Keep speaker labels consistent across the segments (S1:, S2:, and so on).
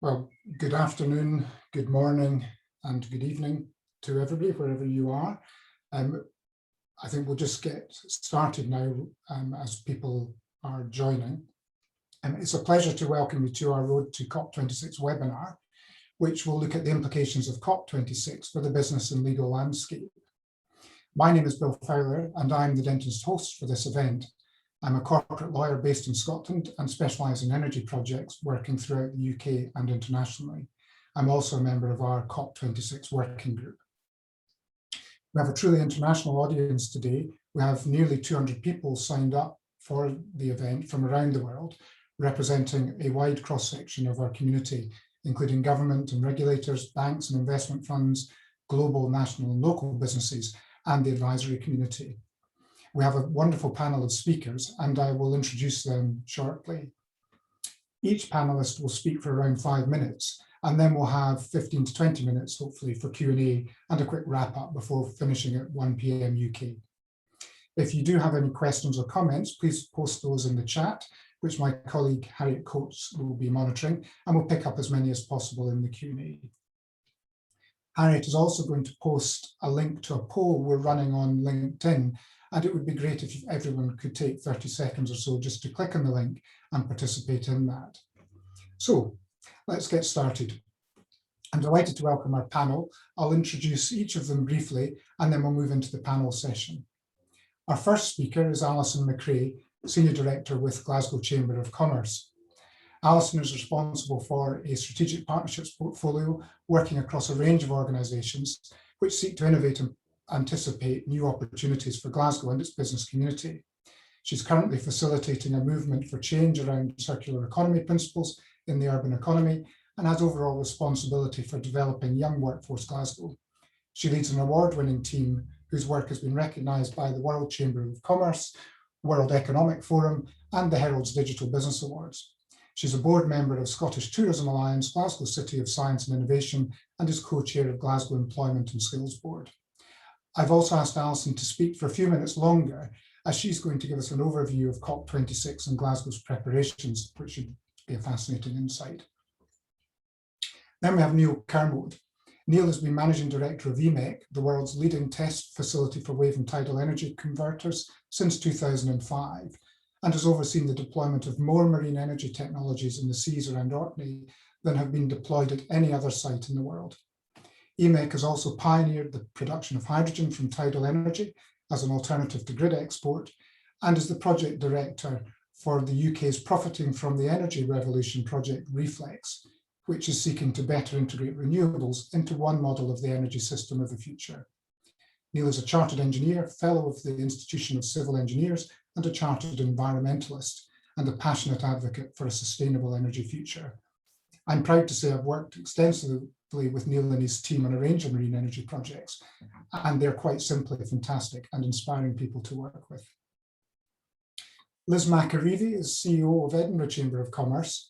S1: Well, good afternoon, good morning, and good evening to everybody, wherever you are. I think we'll just get started now as people are joining. It's a pleasure to welcome you to our Road to COP26 webinar, which will look at the implications of COP26 for the business and legal landscape. My name is Bill Fowler, and I'm the dentist host for this event. I'm a corporate lawyer based in Scotland and specialise in energy projects working throughout the UK and internationally. I'm also a member of our COP26 working group. We have a truly international audience today. We have nearly 200 people signed up for the event from around the world, representing a wide cross-section of our community, including government and regulators, banks and investment funds, global, national and local businesses, and the advisory community. We have a wonderful panel of speakers, and I will introduce them shortly. Each panelist will speak for around 5 minutes, and then we'll have 15 to 20 minutes, hopefully, for Q&A and a quick wrap-up before finishing at 1 p.m. UK. If you do have any questions or comments, please post those in the chat, which my colleague Harriet Coates will be monitoring, and we'll pick up as many as possible in the Q&A. Harriet is also going to post a link to a poll we're running on LinkedIn, and it would be great if everyone could take 30 seconds or so just to click on the link and participate in that. So let's get started. I'm delighted to welcome our panel. I'll introduce each of them briefly, and then we'll move into the panel session. Our first speaker is Alison McRae, Senior Director with Glasgow Chamber of Commerce. Alison is responsible for a strategic partnerships portfolio working across a range of organisations which seek to innovate and anticipate new opportunities for Glasgow and its business community. She's currently facilitating a movement for change around circular economy principles in the urban economy and has overall responsibility for developing Young Workforce Glasgow. She leads an award-winning team whose work has been recognised by the World Chamber of Commerce, World Economic Forum and the Herald's Digital Business Awards. She's a board member of Scottish Tourism Alliance, Glasgow City of Science and Innovation, and is co-chair of Glasgow Employment and Skills Board. I've also asked Alison to speak for a few minutes longer, as she's going to give us an overview of COP26 and Glasgow's preparations, which should be a fascinating insight. Then we have Neil Kermode. Neil has been Managing Director of EMEC, the world's leading test facility for wave and tidal energy converters, since 2005, and has overseen the deployment of more marine energy technologies in the seas around Orkney than have been deployed at any other site in the world. EMEC has also pioneered the production of hydrogen from tidal energy as an alternative to grid export, and is the project director for the UK's Profiting from the Energy Revolution project Reflex, which is seeking to better integrate renewables into one model of the energy system of the future. Neil is a chartered engineer, fellow of the Institution of Civil Engineers, and a chartered environmentalist, and a passionate advocate for a sustainable energy future. I'm proud to say I've worked extensively with Neil and his team on a range of marine energy projects, and they're quite simply fantastic and inspiring people to work with. Liz McAreavey is CEO of Edinburgh Chamber of Commerce,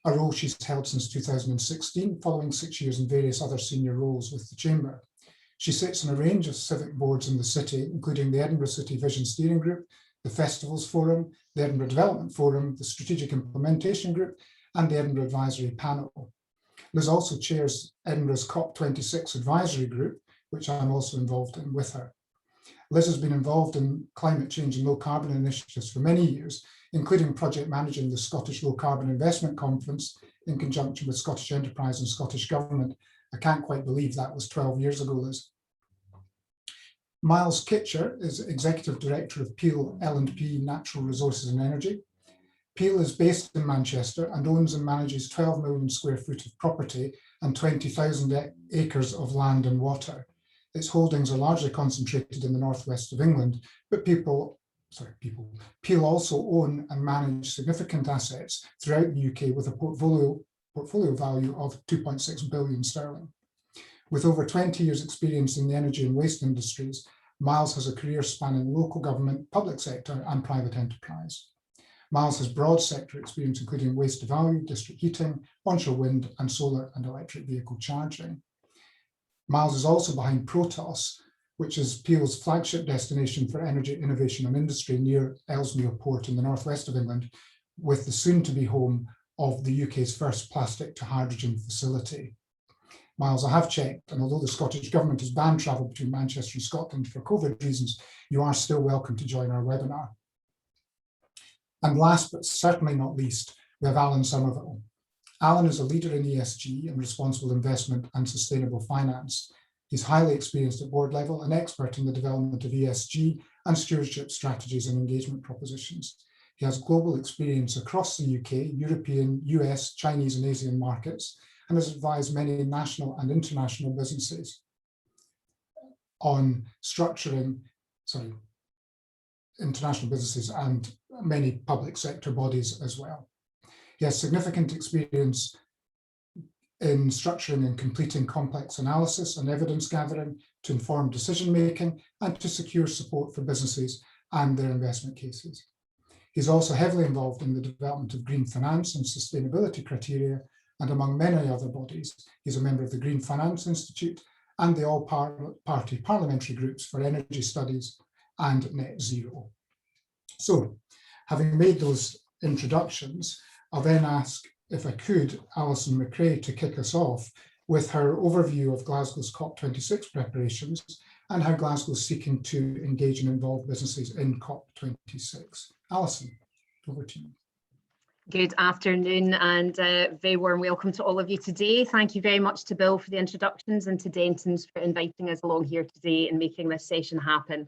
S1: a role she's held since 2016, following 6 years in various other senior roles with the Chamber. She sits on a range of civic boards in the city, including the Edinburgh City Vision Steering Group, the Festivals Forum, the Edinburgh Development Forum, the Strategic Implementation Group, and the Edinburgh Advisory Panel. Liz also chairs Edinburgh's COP26 Advisory Group, which I'm also involved in with her. Liz has been involved in climate change and low carbon initiatives for many years, including project managing the Scottish Low Carbon Investment Conference in conjunction with Scottish Enterprise and Scottish Government. I can't quite believe that was 12 years ago, Liz. Miles Kitcher is Executive Director of Peel L&P Natural Resources and Energy. Peel is based in Manchester and owns and manages 12 million square foot of property and 20,000 acres of land and water. Its holdings are largely concentrated in the northwest of England, but Peel also own and manage significant assets throughout the UK with a portfolio value of 2.6 billion sterling. With over 20 years experience in the energy and waste industries, Miles has a career spanning local government, public sector and private enterprise. Miles has broad sector experience, including waste to value, district heating, onshore wind, and solar and electric vehicle charging. Miles is also behind Protos, which is Peel's flagship destination for energy innovation and industry near Ellesmere Port in the northwest of England, with the soon-to-be home of the UK's first plastic to hydrogen facility. Miles, I have checked, and although the Scottish Government has banned travel between Manchester and Scotland for COVID reasons, you are still welcome to join our webinar. And last but certainly not least, we have Alan Somerville. Alan is a leader in ESG and responsible investment and sustainable finance. He's highly experienced at board level, an expert in the development of ESG and stewardship strategies and engagement propositions. He has global experience across the UK, European, US, Chinese and Asian markets, and has advised many national and international businesses on structuring, international businesses and many public sector bodies as well. He has significant experience in structuring and completing complex analysis and evidence gathering to inform decision making and to secure support for businesses and their investment cases. He's also heavily involved in the development of green finance and sustainability criteria, and among many other bodies, he's a member of the Green Finance Institute and the all-party parliamentary groups for energy studies and net zero. So, having made those introductions, I'll then ask, if I could, Alison McRae to kick us off with her overview of Glasgow's COP26 preparations and how Glasgow is seeking to engage and involve businesses in COP26. Alison, over to you.
S2: Good afternoon and very warm welcome to all of you today. Thank you very much to Bill for the introductions and to Dentons for inviting us along here today and making this session happen.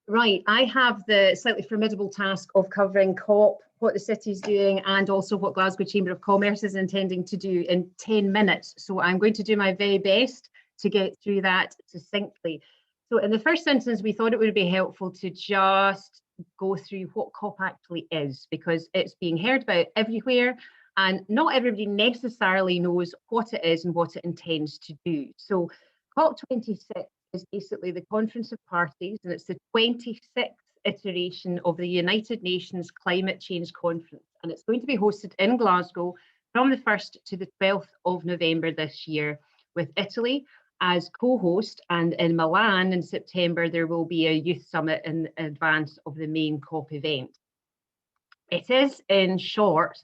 S2: Right, I have the slightly formidable task of covering COP, what the city's doing, and also what Glasgow Chamber of Commerce is intending to do in 10 minutes. So I'm going to do my very best to get through that succinctly. So in the first instance, we thought it would be helpful to just go through what COP actually is, because it's being heard about everywhere and not everybody necessarily knows what it is and what it intends to do. So COP26 is basically the Conference of Parties, and it's the 26th iteration of the United Nations Climate Change Conference, and it's going to be hosted in Glasgow from the 1st to the 12th of November this year, with Italy as co-host, and in Milan in September there will be a youth summit in advance of the main COP event. It is, in short,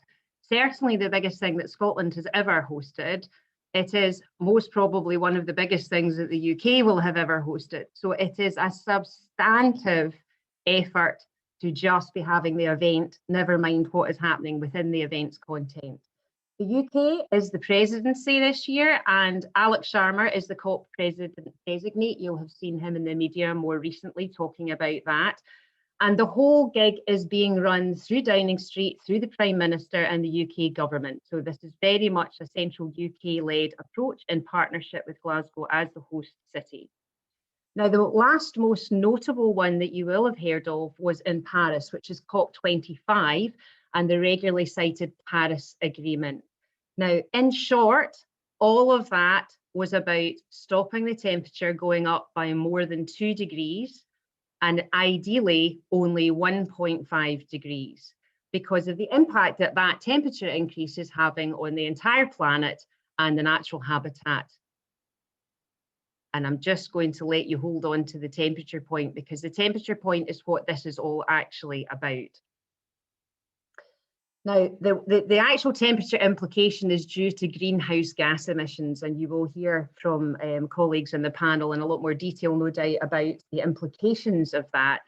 S2: certainly the biggest thing that Scotland has ever hosted. It is most probably one of the biggest things that the UK will have ever hosted. So it is a substantive effort to just be having the event, never mind what is happening within the event's content. The UK is the presidency this year, and Alex Sharma is the COP president designate. You'll have seen him in the media more recently talking about that. And the whole gig is being run through Downing Street, through the Prime Minister and the UK government. So this is very much a central UK-led approach in partnership with Glasgow as the host city. Now, the last most notable one that you will have heard of was in Paris, which is COP25 and the regularly cited Paris Agreement. Now, in short, all of that was about stopping the temperature going up by more than 2 degrees, and ideally only 1.5 degrees, because of the impact that that temperature increase is having on the entire planet and the natural habitat. And I'm just going to let you hold on to the temperature point, because the temperature point is what this is all actually about. Now, the actual temperature implication is due to greenhouse gas emissions, and you will hear from colleagues in the panel in a lot more detail, no doubt, about the implications of that.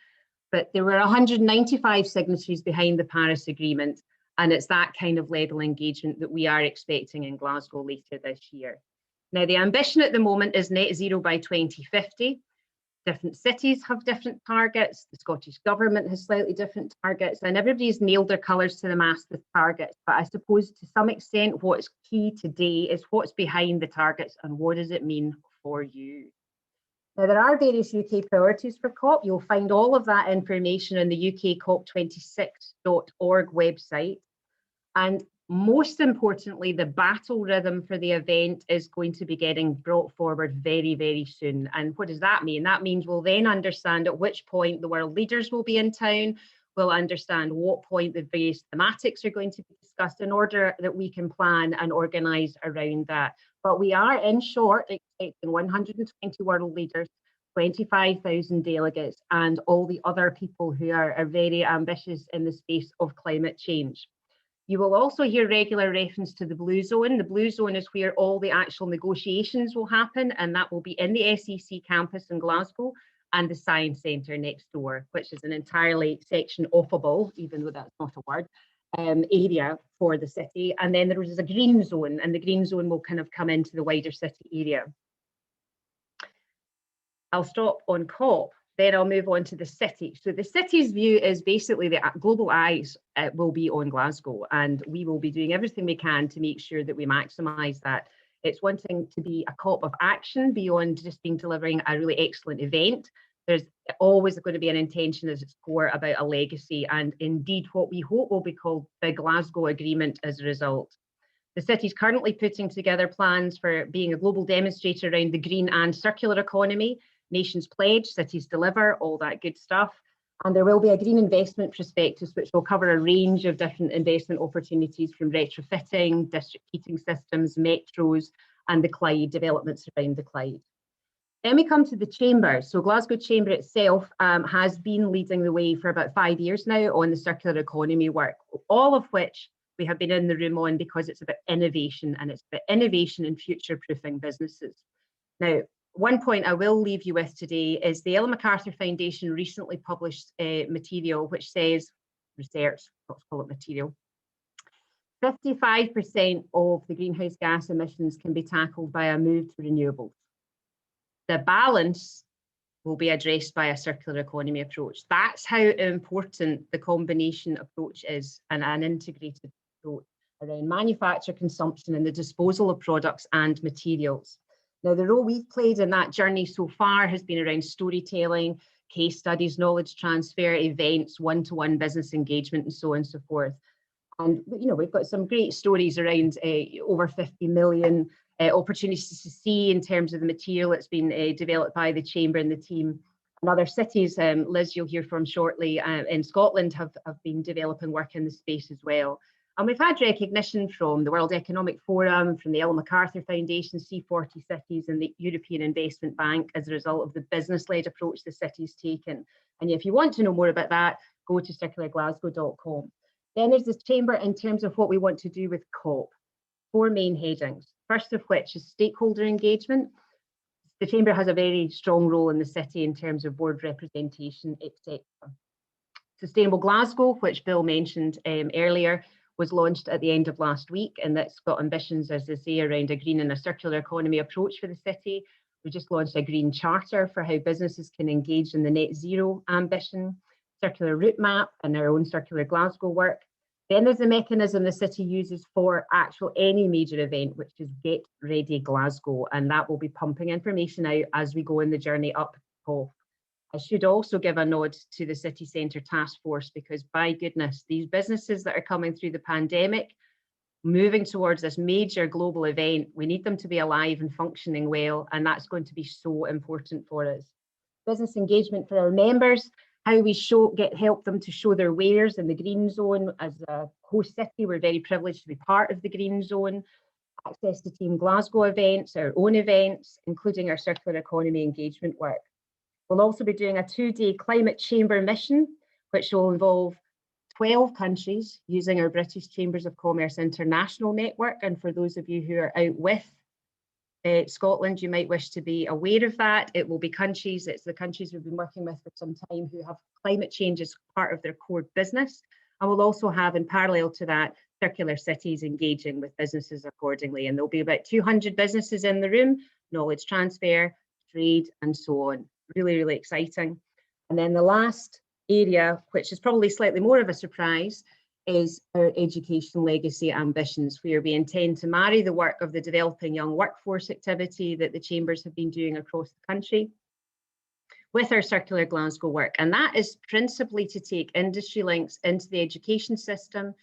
S2: But there were 195 signatories behind the Paris Agreement, and it's that kind of level of engagement that we are expecting in Glasgow later this year. Now, the ambition at the moment is net zero by 2050. Different cities have different targets. The Scottish Government has slightly different targets, and everybody's nailed their colours to the mast with targets. But I suppose to some extent what's key today is what's behind the targets and what does it mean for you. Now, there are various UK priorities for COP. You'll find all of that information on the UK COP26.org website. And most importantly, the battle rhythm for the event is going to be getting brought forward very, very soon. And what does that mean? That means we'll then understand at which point the world leaders will be in town. We'll understand what point the various thematics are going to be discussed in order that we can plan and organise around that. But we are, in short, expecting 120 world leaders, 25,000 delegates, and all the other people who are very ambitious in the space of climate change. You will also hear regular reference to the Blue Zone. The Blue Zone is where all the actual negotiations will happen, and that will be in the SEC campus in Glasgow and the Science Centre next door, which is an entirely section-offable, even though that's not a word, area for the city. And then there is a green zone, and the green zone will kind of come into the wider city area. I'll stop on COP, then I'll move on to the city. So the city's view is basically the global eyes will be on Glasgow, and we will be doing everything we can to make sure that we maximise that. It's wanting to be a COP of action beyond just being delivering a really excellent event. There's always going to be an intention as its core about a legacy, and indeed what we hope will be called the Glasgow Agreement as a result. The city is currently putting together plans for being a global demonstrator around the green and circular economy. Nations pledge, cities deliver, all that good stuff. And there will be a green investment prospectus which will cover a range of different investment opportunities, from retrofitting, district heating systems, metros, and the Clyde, developments around the Clyde. Then we come to the Chamber. So Glasgow Chamber itself has been leading the way for about 5 years now on the circular economy work, all of which we have been in the room on because it's about innovation, and it's about innovation and future-proofing businesses. Now, one point I will leave you with today is the Ellen MacArthur Foundation recently published material which says, research, let's call it material, 55% of the greenhouse gas emissions can be tackled by a move to renewables. The balance will be addressed by a circular economy approach. That's how important the combination approach is, and an integrated approach around manufacture, consumption, and the disposal of products and materials. Now, the role we've played in that journey so far has been around storytelling, case studies, knowledge transfer, events, one-to-one business engagement, and so on and so forth. And you know, we've got some great stories around over 50 million opportunities to see in terms of the material that's been developed by the Chamber and the team. And other cities, Liz, you'll hear from shortly, in Scotland have been developing work in the space as well. And we've had recognition from the World Economic Forum, from the Ellen MacArthur Foundation, C40 Cities, and the European Investment Bank as a result of the business-led approach the city's taken. And if you want to know more about that, go to circularglasgow.com. Then there's this Chamber in terms of what we want to do with COP. 4 main headings, first of which is stakeholder engagement. The Chamber has a very strong role in the city in terms of board representation, etc. Sustainable Glasgow, which Bill mentioned earlier, was launched at the end of last week, and that's got ambitions, as I say, around a green and a circular economy approach for the city. We just launched a green charter for how businesses can engage in the net zero ambition, circular route map, and our own circular Glasgow work. Then there's a mechanism the city uses for any major event, which is Get Ready Glasgow, and that will be pumping information out as we go in the journey up COP. I should also give a nod to the City Centre Task Force, because by goodness, these businesses that are coming through the pandemic, moving towards this major global event, we need them to be alive and functioning well, and that's going to be so important for us. Business engagement for our members, how we help them to show their wares in the green zone. As a host city, we're very privileged to be part of the green zone. Access to Team Glasgow events, our own events, including our circular economy engagement work. We'll also be doing a 2-day climate chamber mission, which will involve 12 countries using our British Chambers of Commerce International Network. And for those of you who are out with Scotland, you might wish to be aware of that. It will be countries, it's the countries we've been working with for some time who have climate change as part of their core business. And we'll also have, in parallel to that, circular cities engaging with businesses accordingly. And there'll be about 200 businesses in the room, knowledge transfer, trade, and so on. Really, really exciting. And then the last area, which is probably slightly more of a surprise, is our education legacy ambitions, where we intend to marry the work of the developing young workforce activity that the Chambers have been doing across the country with our circular Glasgow work. And that is principally to take industry links into the education system,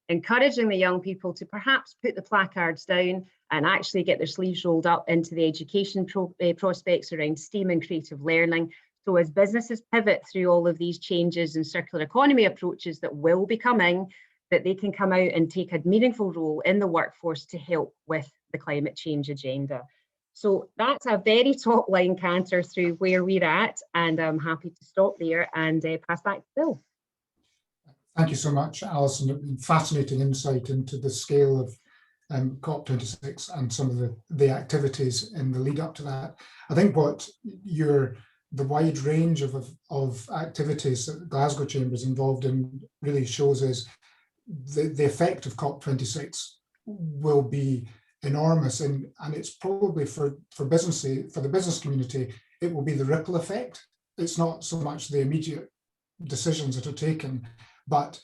S2: encouraging the young people to perhaps put the placards down and actually get their sleeves rolled up into the education prospects around STEAM and creative learning. So as businesses pivot through all of these changes and circular economy approaches that will be coming, that they can come out and take a meaningful role in the workforce to help with the climate change agenda. So that's a very top line canter through where we're at, and I'm happy to stop there and pass back to Bill.
S1: Thank you so much, Alison. Fascinating insight into the scale of COP26 and some of the activities in the lead up to that. I think what the wide range of activities that Glasgow Chamber is involved in really shows is the effect of COP26 will be enormous, and it's probably for the business community, it will be the ripple effect. It's not so much the immediate decisions that are taken, but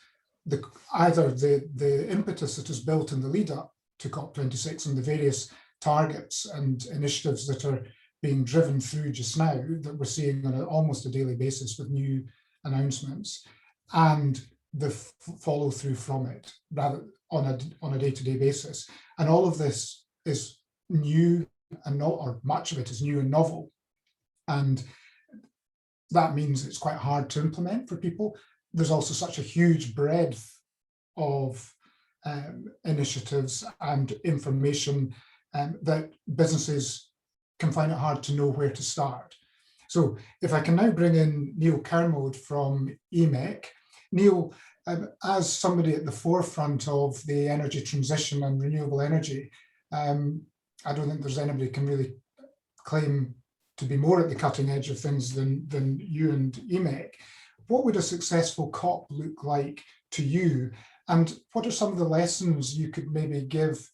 S1: either the impetus that is built in the lead up to COP26 and the various targets and initiatives that are being driven through just now that we're seeing on almost a daily basis with new announcements, and the follow through from it rather on a day-to-day basis. And all of this is new and not, or much of it is new and novel. And that means it's quite hard to implement for people. There's also such a huge breadth of initiatives and information that businesses can find it hard to know where to start. So if I can now bring in Neil Kermode from EMEC. Neil, as somebody at the forefront of the energy transition and renewable energy, I don't think there's anybody who can really claim to be more at the cutting edge of things than you and EMEC. What would a successful COP look like to you? And what are some of the lessons you could maybe give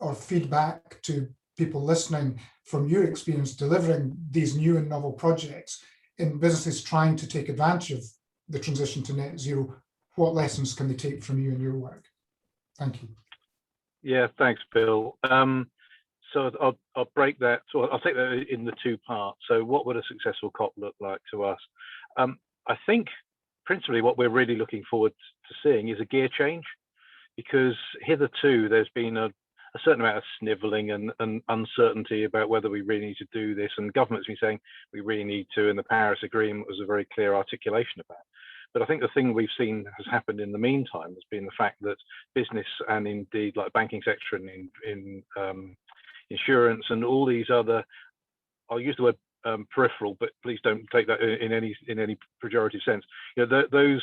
S1: or feedback to people listening from your experience delivering these new and novel projects in businesses trying to take advantage of the transition to net zero? What lessons can they take from you and your work? Thank you.
S3: Yeah, thanks, Bill. So I'll break that. So I'll take that in the two parts. So what would a successful COP look like to us? I think principally what we're really looking forward to seeing is a gear change, because hitherto there's been a certain amount of snivelling and uncertainty about whether we really need to do this, and government's been saying we really need to, and the Paris Agreement was a very clear articulation of that. But I think the thing we've seen has happened in the meantime has been the fact that business, and indeed like banking sector and in insurance and all these other, I'll use the word peripheral, but please don't take that in any pejorative sense. You know, those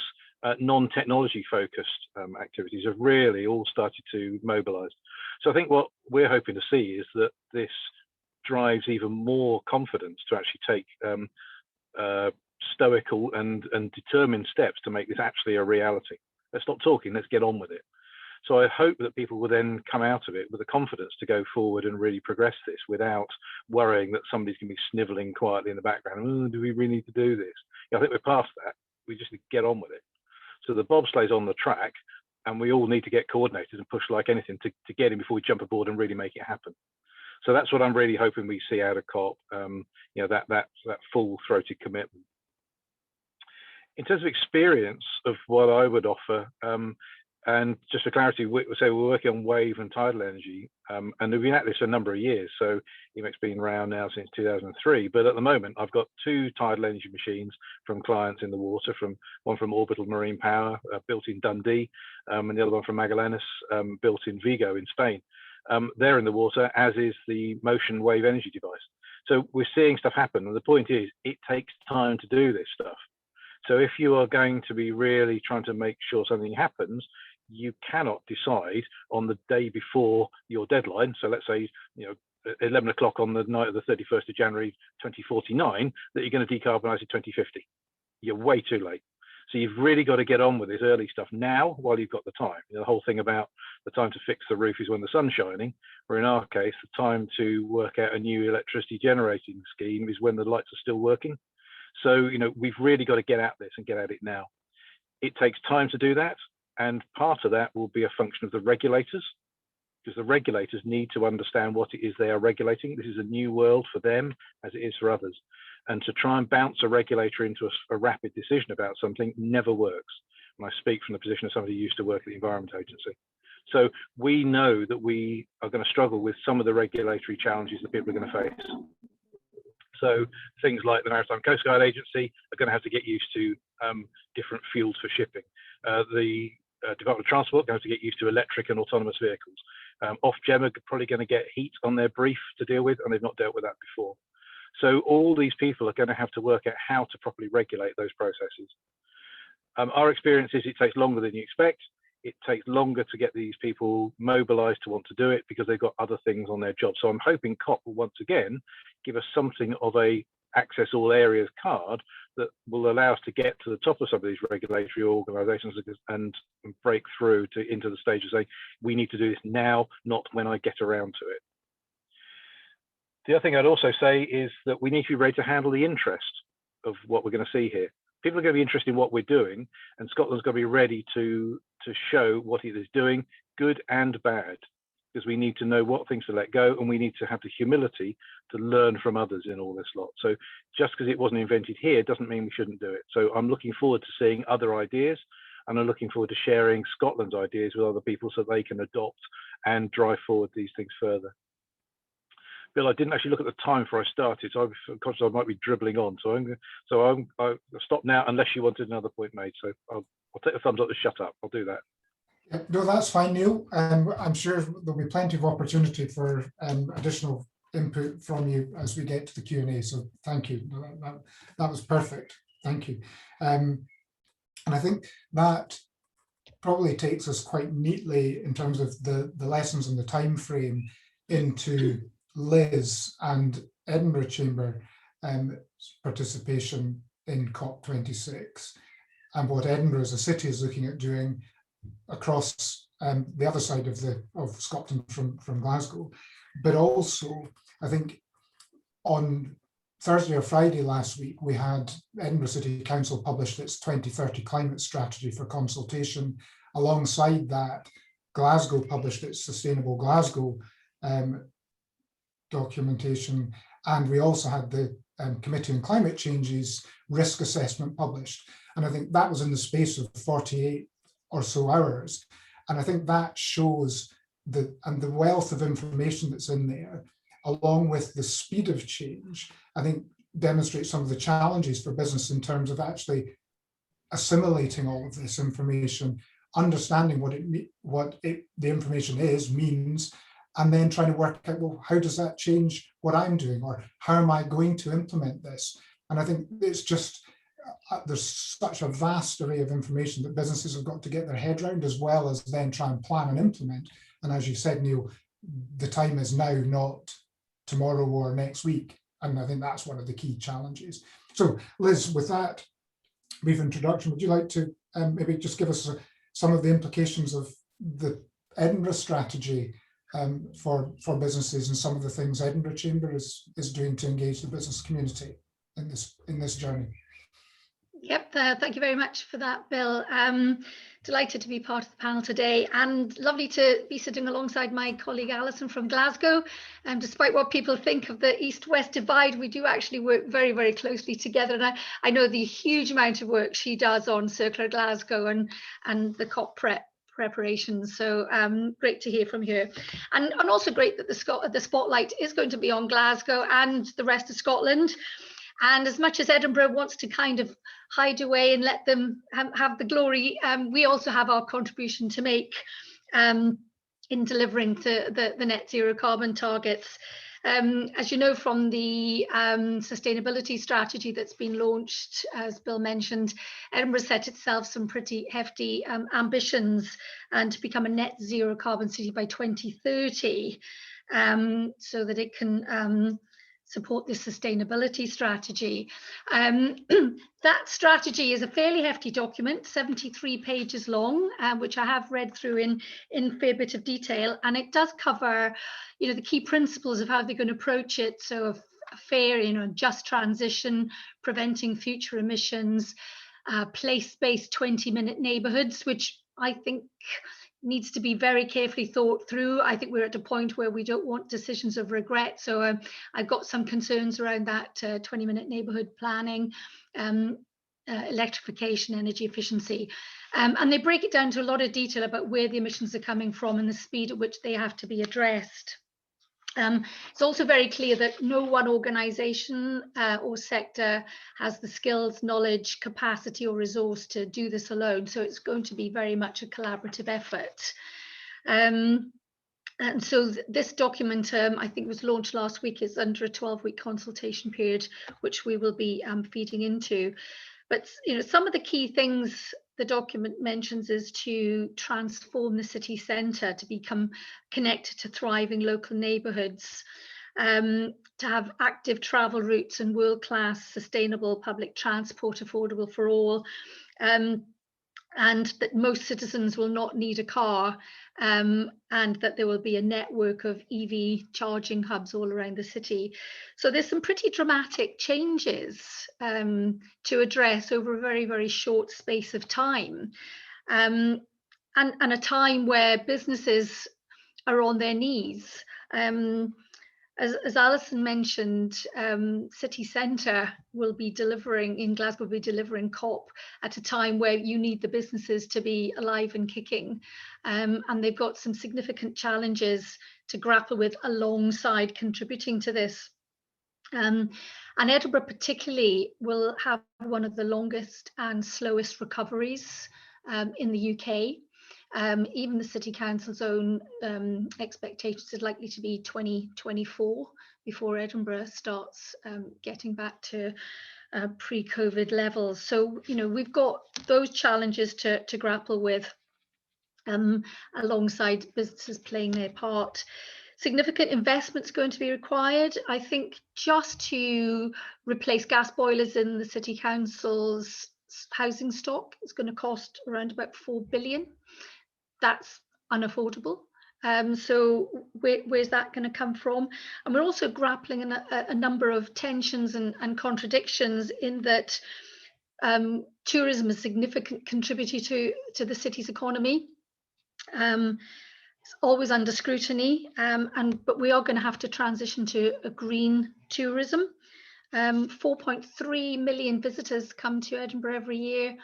S3: non-technology focused activities have really all started to mobilize. So I think what we're hoping to see is that this drives even more confidence to actually take stoical and determined steps to make this actually a reality. Let's stop talking, let's get on with it. So I hope that people will then come out of it with the confidence to go forward and really progress this without worrying that somebody's going to be sniveling quietly in the background. Oh, do we really need to do this? Yeah, I think we're past that. We just need to get on with it. So the bobsleigh's on the track, and we all need to get coordinated and push like anything to get in before we jump aboard and really make it happen. So that's what I'm really hoping we see out of COP. You know, that full-throated commitment. In terms of experience of what I would offer, and just for clarity, we're working on wave and tidal energy, and we've been at this for a number of years. So EMEC's been around now since 2003, but at the moment I've got 2 tidal energy machines from clients in the water, one from Orbital Marine Power, built in Dundee, and the other one from Magallanes, built in Vigo in Spain. They're in the water, as is the motion wave energy device. So we're seeing stuff happen, and the point is it takes time to do this stuff. So if you are going to be really trying to make sure something happens, you cannot decide on the day before your deadline. So let's say, you know, 11 o'clock on the night of the 31st of January 2049 that you're going to decarbonize in 2050. You're way too late. So you've really got to get on with this early stuff now while you've got the time. You know, the whole thing about the time to fix the roof is when the sun's shining, or in our case, the time to work out a new electricity generating scheme is when the lights are still working. So, you know, we've really got to get at this and get at it now. It takes time to do that. And part of that will be a function of the regulators, because the regulators need to understand what it is they are regulating. This is a new world for them as it is for others. And to try and bounce a regulator into a rapid decision about something never works. And I speak from the position of somebody who used to work at the Environment Agency. So we know that we are going to struggle with some of the regulatory challenges that people are going to face. So things like the Maritime Coast Guard Agency are going to have to get used to different fuels for shipping. The Department of Transport are going to have to get used to electric and autonomous vehicles. Ofgem are probably going to get heat on their brief to deal with, and they've not dealt with that before. So all these people are going to have to work out how to properly regulate those processes. Our experience is it takes longer than you expect. It takes longer to get these people mobilized to want to do it because they've got other things on their job. So I'm hoping COP will once again give us something of a access all areas card that will allow us to get to the top of some of these regulatory organizations and break through into the stage of saying, we need to do this now, not when I get around to it. The other thing I'd also say is that we need to be ready to handle the interest of what we're going to see here. People are going to be interested in what we're doing, and Scotland's going to be ready to show what it is doing, good and bad, because we need to know what things to let go, and we need to have the humility to learn from others in all this lot. So just because it wasn't invented here doesn't mean we shouldn't do it. So I'm looking forward to seeing other ideas, and I'm looking forward to sharing Scotland's ideas with other people so they can adopt and drive forward these things further. Bill, I didn't actually look at the time before I started, so I'm conscious I might be dribbling on. I'll stop now unless you wanted another point made. So I'll take the thumbs up to shut up. I'll do that.
S1: Yeah, no, that's fine, Neil. I'm sure there'll be plenty of opportunity for additional input from you as we get to the Q&A. So thank you. That was perfect. Thank you. And I think that probably takes us quite neatly in terms of the lessons and the time frame into Liz and Edinburgh Chamber participation in COP26 and what Edinburgh as a city is looking at doing across the other side of Scotland from Glasgow. But also, I think on Thursday or Friday last week, we had Edinburgh City Council published its 2030 climate strategy for consultation. Alongside that, Glasgow published its Sustainable Glasgow documentation, and we also had the Committee on Climate Change's risk assessment published. And I think that was in the space of 48 or so hours. And I think that shows the wealth of information that's in there, along with the speed of change, I think demonstrates some of the challenges for business in terms of actually assimilating all of this information, understanding what the information means, and then trying to work out, well, how does that change what I'm doing, or how am I going to implement this? And I think it's just, there's such a vast array of information that businesses have got to get their head around, as well as then try and plan and implement. And as you said, Neil, the time is now, not tomorrow or next week. And I think that's one of the key challenges. So Liz, with that brief introduction, would you like to maybe just give us some of the implications of the Edinburgh strategy for businesses and some of the things Edinburgh Chamber is doing to engage the business community in this journey?
S4: Yep, thank you very much for that, Bill. Delighted to be part of the panel today, and lovely to be sitting alongside my colleague Alison from Glasgow. Despite what people think of the East-West divide, we do actually work very, very closely together. And I know the huge amount of work she does on Circular Glasgow and the COP preparations. So great to hear from her, and also great that the spotlight is going to be on Glasgow and the rest of Scotland. And as much as Edinburgh wants to kind of hide away and let them have the glory, we also have our contribution to make in delivering the net zero carbon targets. As you know from the sustainability strategy that's been launched, as Bill mentioned, Edinburgh set itself some pretty hefty ambitions and to become a net zero carbon city by 2030, so that it can support this sustainability strategy. That strategy is a fairly hefty document, 73 pages long, which I have read through in a fair bit of detail, and it does cover, the key principles of how they're going to approach it. So a fair, just transition, preventing future emissions, place-based 20-minute neighbourhoods, which I think needs to be very carefully thought through. I think we're at a point where we don't want decisions of regret. So I've got some concerns around that 20-minute neighbourhood planning, electrification, energy efficiency. And they break it down to a lot of detail about where the emissions are coming from and the speed at which they have to be addressed. It's also very clear that no one organisation or sector has the skills, knowledge, capacity or resource to do this alone. So it's going to be very much a collaborative effort. And so this document, I think was launched last week, is under a 12-week consultation period, which we will be feeding into. But some of the key things the document mentions is to transform the city centre to become connected to thriving local neighbourhoods, to have active travel routes and world-class sustainable public transport affordable for all, and that most citizens will not need a car, and that there will be a network of EV charging hubs all around the city. So there's some pretty dramatic changes to address over a very, very short space of time, and a time where businesses are on their knees. As Alison mentioned, city centre will be delivering, in Glasgow, will be delivering COP at a time where you need the businesses to be alive and kicking. And they've got some significant challenges to grapple with alongside contributing to this. And Edinburgh particularly will have one of the longest and slowest recoveries in the UK. Even the City Council's own expectations is likely to be 2024 before Edinburgh starts getting back to pre-COVID levels. So, you know, we've got those challenges to grapple with, alongside businesses playing their part. Significant investment's going to be required. I think just to replace gas boilers in the City Council's housing stock is going to cost around about 4 billion. That's unaffordable. So where's that going to come from? And we're also grappling a number of tensions and contradictions in that tourism is a significant contributor to the city's economy. It's always under scrutiny, but we are going to have to transition to a green tourism. 4.3 million visitors come to Edinburgh every year,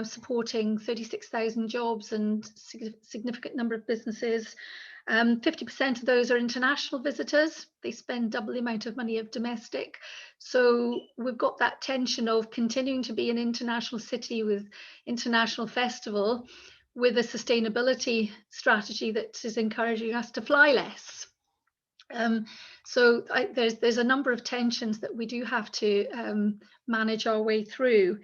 S4: supporting 36,000 jobs and significant number of businesses. 50% of those are international visitors. They spend double the amount of money of domestic. So we've got that tension of continuing to be an international city with international festival, with a sustainability strategy that is encouraging us to fly less. So there's a number of tensions that we do have to manage our way through.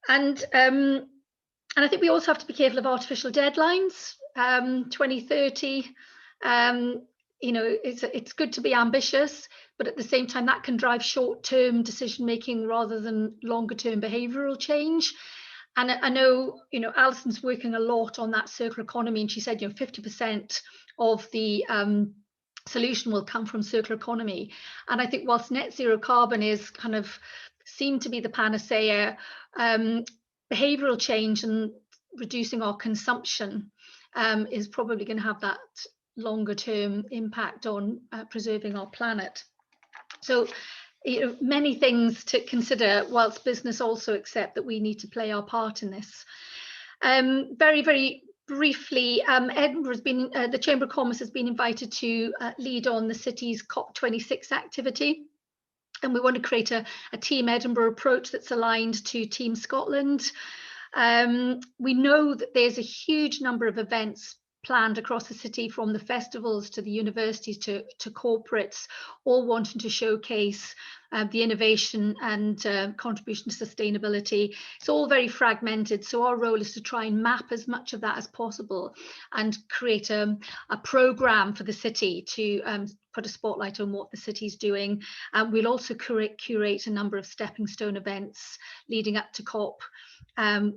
S4: And I think we also have to be careful of artificial deadlines. 2030, you know, it's good to be ambitious, but at the same time that can drive short-term decision making rather than longer-term behavioural change. And I know, you know, Alison's working a lot on that circular economy, and she said, you know, 50% of the solution will come from circular economy. And I think whilst net zero carbon is kind of seem to be the panacea, behavioural change and reducing our consumption is probably going to have that longer term impact on preserving our planet. So, you know, many things to consider, whilst business also accept that we need to play our part in this. Very, very briefly, Edinburgh has been, the Chamber of Commerce has been invited to lead on the city's COP26 activity. And we want to create a Team Edinburgh approach that's aligned to Team Scotland. We know that there's a huge number of events planned across the city, from the festivals to the universities to corporates, all wanting to showcase the innovation and contribution to sustainability. It's all very fragmented, so our role is to try and map as much of that as possible and create a programme for the city to put a spotlight on what the city's doing. We'll also curate a number of stepping stone events leading up to COP,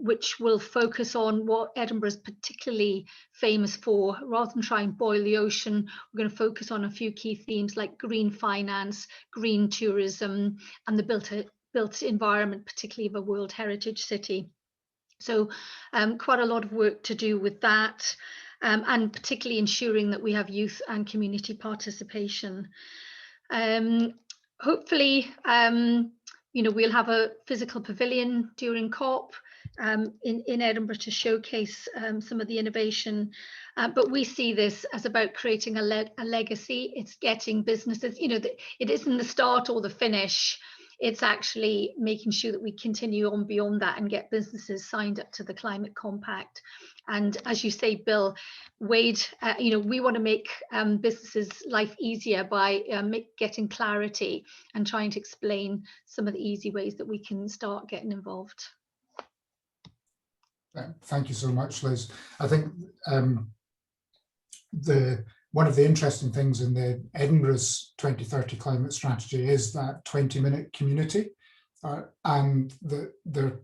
S4: which will focus on what Edinburgh is particularly famous for. Rather than try and boil the ocean, we're going to focus on a few key themes like green finance, green tourism, and the built environment, particularly of a World Heritage City. So quite a lot of work to do with that, and particularly ensuring that we have youth and community participation. Hopefully, you know, we'll have a physical pavilion during COP in Edinburgh to showcase some of the innovation. But we see this as about creating a legacy. It's getting businesses, you know, it isn't the start or the finish. It's actually making sure that we continue on beyond that and get businesses signed up to the Climate Compact. And as you say, Bill, Wade, you know, we want to make businesses' life easier by getting clarity and trying to explain some of the easy ways that we can start getting involved.
S1: Thank you so much, Liz. I think one of the interesting things in the Edinburgh's 2030 climate strategy is that 20-minute community, and they're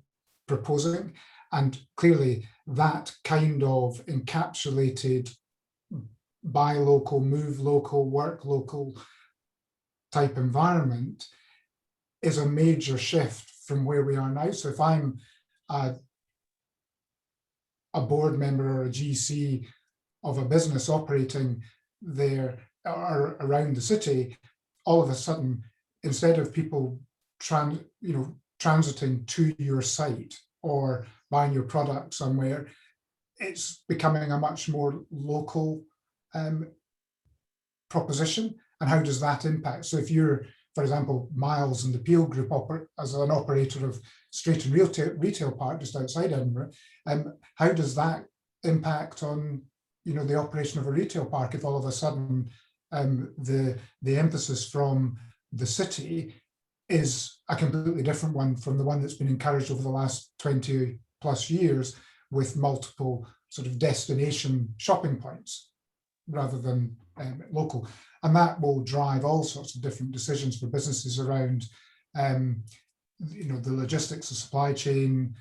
S1: proposing, and clearly that kind of encapsulated buy local, move local, work local type environment is a major shift from where we are now. So if I'm a board member or a GC of a business operating there or around the city, all of a sudden, instead of people transiting to your site or buying your product somewhere, it's becoming a much more local proposition. And how does that impact? So if you're, for example, Miles and the Peel Group as an operator of street and retail park just outside Edinburgh, how does that impact on the operation of a retail park if all of a sudden the emphasis from the city is a completely different one from the one that's been encouraged over the last 20 plus years with multiple sort of destination shopping points rather than local. And that will drive all sorts of different decisions for businesses around the logistics of supply chain,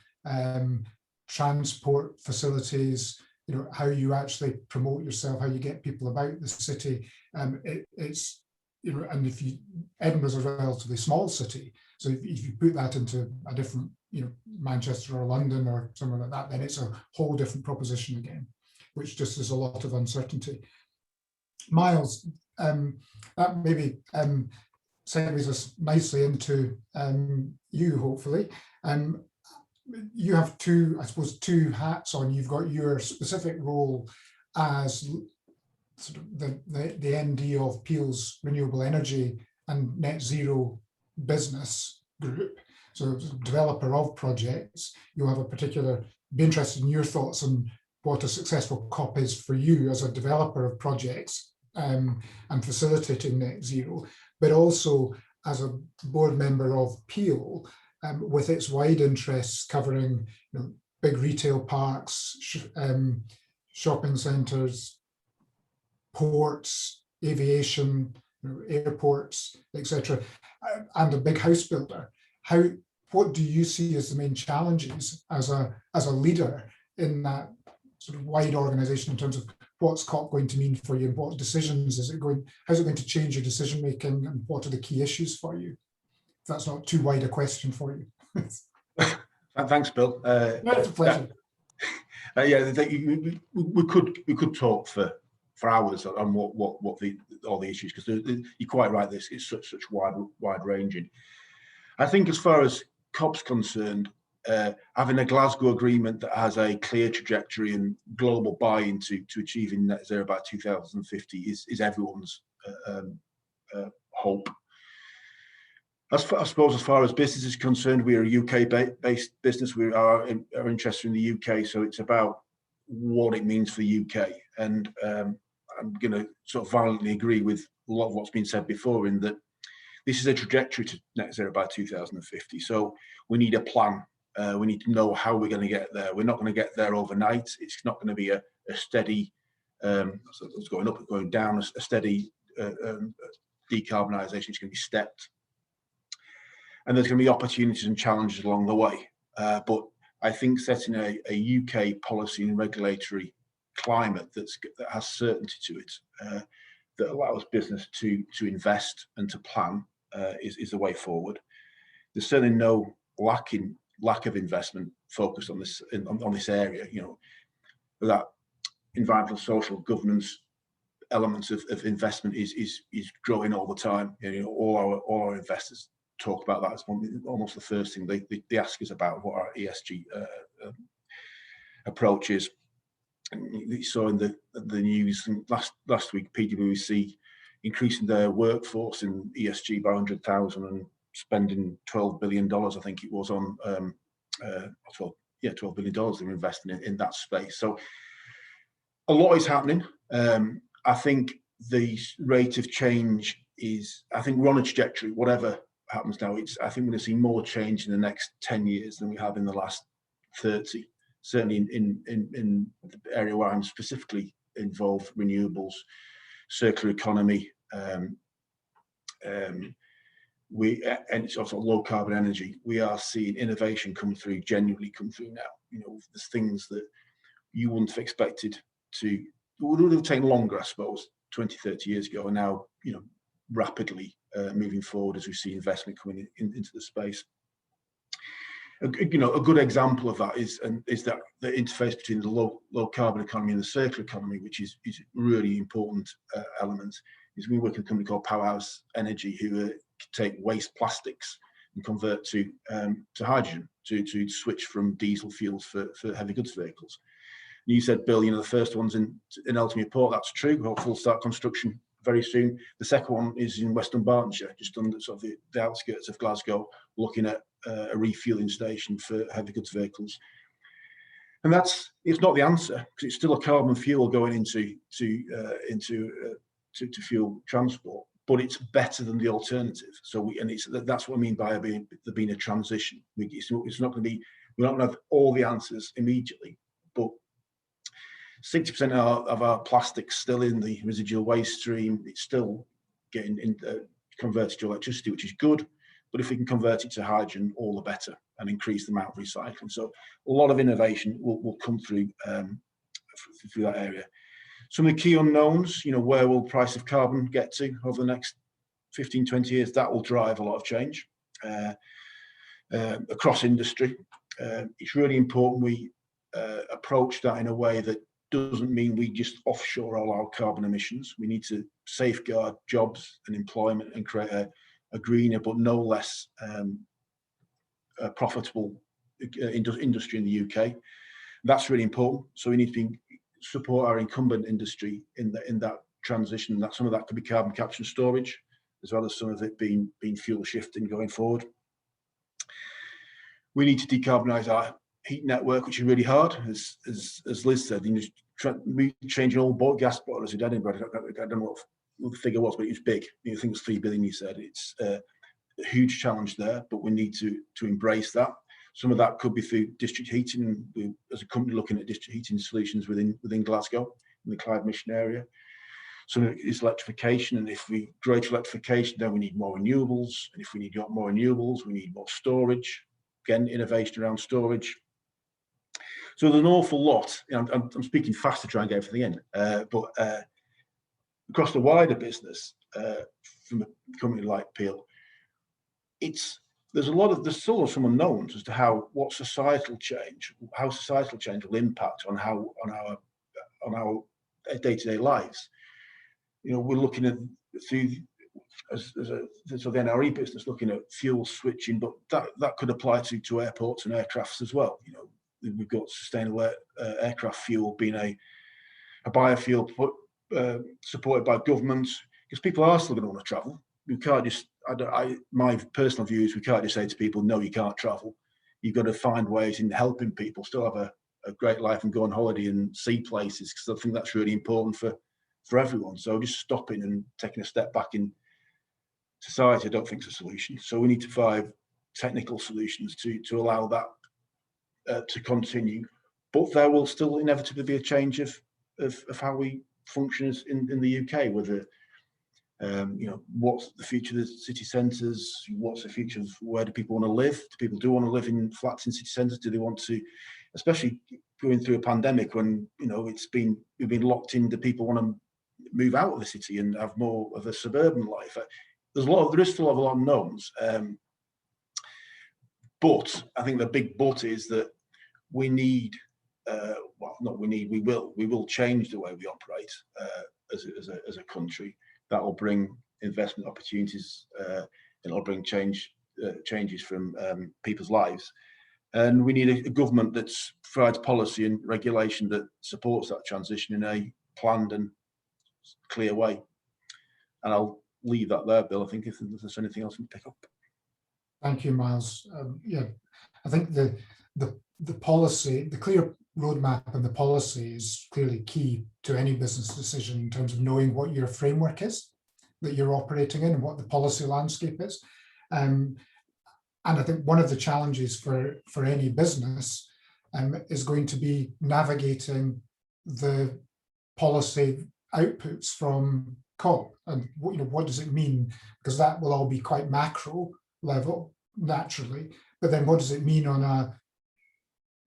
S1: transport facilities, how you actually promote yourself, how you get people about the city. It's and if Edinburgh's a relatively small city, so if you put that into a different, Manchester or London or somewhere like that, then it's a whole different proposition again, which just is a lot of uncertainty. Miles, that maybe segues us nicely into you, hopefully. You have two hats on. You've got your specific role as sort of the MD of Peel's renewable energy and net zero business group. So developer of projects, you'll have be interested in your thoughts on what a successful COP is for you as a developer of projects and facilitating net zero, but also as a board member of Peel, with its wide interests covering big retail parks, shopping centres, ports, aviation, airports, etc., and a big house builder. What do you see as the main challenges as a leader in that sort of wide organisation in terms of what's COP going to mean for you, and what decisions how's it going to change your decision making, and what are the key issues for you? If that's not too wide a question for you.
S5: Thanks, Bill.
S1: It's a pleasure.
S5: We could talk for hours on what all the issues, because you're quite right. This is such wide ranging. I think as far as COP's concerned, having a Glasgow agreement that has a clear trajectory and global buy-in to achieving net zero by 2050 is everyone's hope. I suppose as far as business is concerned, we are a UK-based business. We are interested in the UK, so it's about what it means for the UK. And I'm going to sort of violently agree with a lot of what's been said before, in that this is a trajectory to net zero by 2050. So we need a plan. We need to know how we're going to get there. We're not going to get there overnight. It's not going to be a steady, so it's going up, going down, a steady decarbonisation. It's going to be stepped. And there's going to be opportunities and challenges along the way. But I think setting a UK policy and regulatory climate that has certainty to it, that allows business to invest and to plan, is the way forward. There's certainly no lack of investment focused on this area. That environmental, social, governance elements of investment is growing all the time. All our investors talk about that as almost the first thing they ask us about, what our ESG approach is. And you saw in the news last week, PwC increasing their workforce in ESG by 100,000 and spending $12 billion, I think it was, on $12 billion they're investing in that space. So a lot is happening. I think the rate of change I think we're on a trajectory, whatever happens now. I think we're going to see more change in the next 10 years than we have in the last 30. certainly in the area where I'm specifically involved, renewables, circular economy, and it's also low carbon energy. We are seeing innovation genuinely come through now. You know, there's things that you wouldn't have expected would have taken longer, I suppose, 20, 30 years ago, and now, you know, rapidly moving forward as we see investment coming into the space. You know, a good example of that is that the interface between the low carbon economy and the circular economy, which is really important element. Is we work in a company called Powerhouse Energy, who take waste plastics and convert to hydrogen to switch from diesel fuels for heavy goods vehicles. And you said, Bill, you know, the first one's in Ellesmere Port. That's true. We'll full start construction very soon. The second one is in West Dunbartonshire, just under sort of the outskirts of Glasgow, looking at a refueling station for heavy goods vehicles. And it's not the answer, because it's still a carbon fuel going into fuel transport, but it's better than the alternative. So that's what I mean by there being a transition. It's not going to be, we're not going to have all the answers immediately, but 60% of our plastics still in the residual waste stream. It's still getting converted to electricity, which is good. But if we can convert it to hydrogen, all the better, and increase the amount of recycling. So a lot of innovation will come through that area. Some of the key unknowns, you know, where will the price of carbon get to over the next 15, 20 years? That will drive a lot of change across industry. It's really important we approach that in a way that doesn't mean we just offshore all our carbon emissions. We need to safeguard jobs and employment and create a greener but no less profitable industry in the UK. That's really important. So we need to support our incumbent industry in that transition. That some of that could be carbon capture and storage, as well as some of it being fuel shifting going forward. We need to decarbonise our heat network, which is really hard, as Liz said. You know, changing all gas boilers in Edinburgh. I don't know what the figure was, but it was big. I think it was 3 billion. He said it's a huge challenge there, but we need to embrace that. Some of that could be through district heating. We, as a company, looking at district heating solutions within Glasgow in the Clyde Mission area. Some of it is electrification, and if we grow to electrification, then we need more renewables. And if we need more renewables, we need more storage. Again, innovation around storage. So there's an awful lot. You know, I'm speaking fast to try and get everything in, but across the wider business, from a company like Peel, there's still some unknowns as to how societal change will impact on our day-to-day lives. You know, we're looking at through the NRE business, looking at fuel switching, but that could apply to airports and aircrafts as well. You know, we've got sustainable aircraft fuel being a biofuel supported by governments, because people are still going to want to travel. We can't just, my personal view is we can't just say to people, no, you can't travel. You've got to find ways in helping people still have a great life and go on holiday and see places, because I think that's really important for everyone. So just stopping and taking a step back in society, I don't think is a solution. So we need to find technical solutions to allow that to continue. But there will still inevitably be a change of how we function in the UK, whether you know, what's the future of the city centres, what's the future of where do people want to live? Do people want to live in flats in city centres? Do they want to, especially going through a pandemic when, you know, we've been locked in, do people want to move out of the city and have more of a suburban life? There is still a lot of unknowns. But I think the big but is that we need, we will change the way we operate as a country. That will bring investment opportunities. It'll bring changes from people's lives. And we need a government that provides policy and regulation that supports that transition in a planned and clear way. And I'll leave that there, Bill. I think if there's anything else we can pick up.
S1: Thank you, Miles. Yeah, I think the policy, the clear roadmap and the policy is clearly key to any business decision in terms of knowing what your framework is that you're operating in and what the policy landscape is. And I think one of the challenges for any business is going to be navigating the policy outputs from COP, and what does it mean? Because that will all be quite macro level naturally, but then what does it mean on a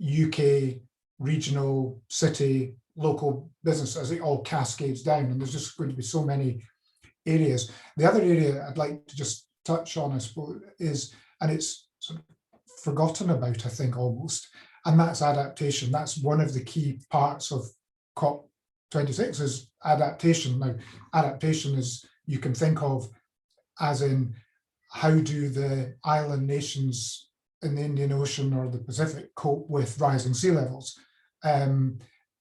S1: UK regional, city, local business as it all cascades down? And there's just going to be so many areas. The other area I'd like to just touch on, I suppose, is, and it's sort of forgotten about, I think, almost, and that's adaptation. That's one of the key parts of COP26 is adaptation. Now, adaptation is, you can think of as in, how do the island nations in the Indian Ocean or the Pacific cope with rising sea levels,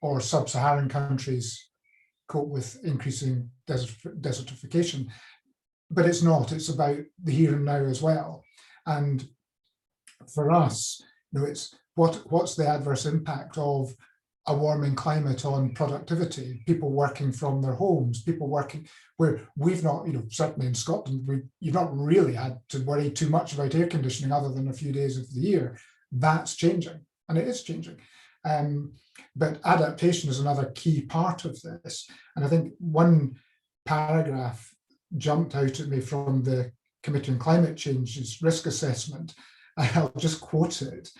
S1: or sub-Saharan countries cope with increasing desertification? But it's not, it's about the here and now as well. And for us, it's what's the adverse impact of a warming climate on productivity, people working from their homes, people working where we've not, certainly in Scotland, you've not really had to worry too much about air conditioning other than a few days of the year. That's changing, and it is changing. But adaptation is another key part of this. And I think one paragraph jumped out at me from the Committee on Climate Change's risk assessment. I'll just quote it.